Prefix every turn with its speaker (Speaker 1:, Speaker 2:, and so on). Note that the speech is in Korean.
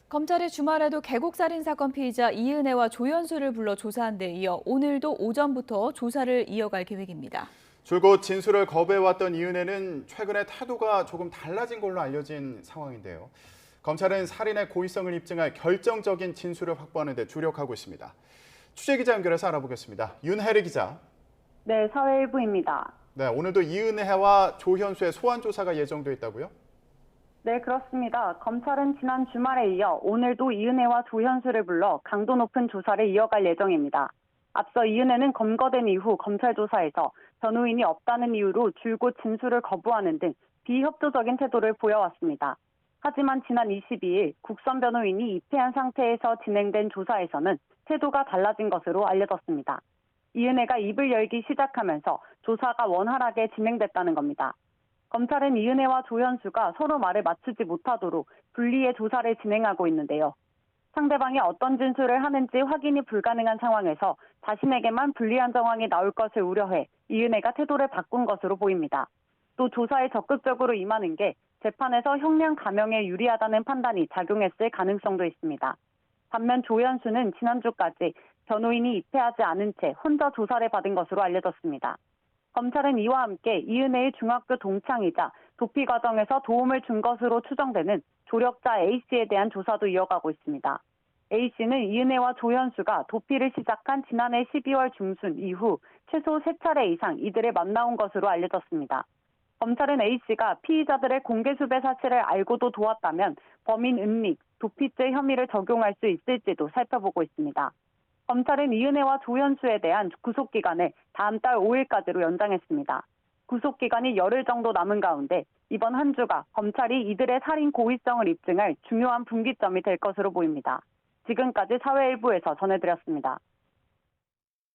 Speaker 1: 검찰이 주말에도 계곡살인 사건 피의자 이은혜와 조현수를 불러 조사한 데 이어 오늘도 오전부터 조사를 이어갈 계획입니다.
Speaker 2: 줄곧 진술을 거부해왔던 이은혜는 최근에 태도가 조금 달라진 걸로 알려진 상황인데요. 검찰은 살인의 고의성을 입증할 결정적인 진술을 확보하는 데 주력하고 있습니다. 취재기자 연결해서 알아보겠습니다. 윤혜리 기자.
Speaker 3: 네, 사회일부입니다.
Speaker 2: 네, 오늘도 이은혜와 조현수의 소환 조사가 예정돼 있다고요?
Speaker 3: 네, 그렇습니다. 검찰은 지난 주말에 이어 오늘도 이은혜와 조현수를 불러 강도 높은 조사를 이어갈 예정입니다. 앞서 이은혜는 검거된 이후 검찰 조사에서 변호인이 없다는 이유로 줄곧 진술을 거부하는 등 비협조적인 태도를 보여왔습니다. 하지만 지난 22일 국선 변호인이 입회한 상태에서 진행된 조사에서는 태도가 달라진 것으로 알려졌습니다. 이은혜가 입을 열기 시작하면서 조사가 원활하게 진행됐다는 겁니다. 검찰은 이은혜와 조현수가 서로 말을 맞추지 못하도록 분리의 조사를 진행하고 있는데요. 상대방이 어떤 진술을 하는지 확인이 불가능한 상황에서 자신에게만 불리한 정황이 나올 것을 우려해 이은혜가 태도를 바꾼 것으로 보입니다. 또 조사에 적극적으로 임하는 게 재판에서 형량 감형에 유리하다는 판단이 작용했을 가능성도 있습니다. 반면 조현수는 지난주까지 변호인이 입회하지 않은 채 혼자 조사를 받은 것으로 알려졌습니다. 검찰은 이와 함께 이은혜의 중학교 동창이자 도피 과정에서 도움을 준 것으로 추정되는 조력자 A씨에 대한 조사도 이어가고 있습니다. A씨는 이은혜와 조현수가 도피를 시작한 지난해 12월 중순 이후 최소 3차례 이상 이들을 만나온 것으로 알려졌습니다. 검찰은 A씨가 피의자들의 공개 수배 사실을 알고도 도왔다면 범인 은닉, 도피죄 혐의를 적용할 수 있을지도 살펴보고 있습니다. 검찰은 이은혜와 조현수에 대한 구속기간을 다음 달 5일까지로 연장했습니다. 구속기간이 열흘 정도 남은 가운데 이번 한 주가 검찰이 이들의 살인 고의성을 입증할 중요한 분기점이 될 것으로 보입니다. 지금까지 사회일부에서 전해드렸습니다.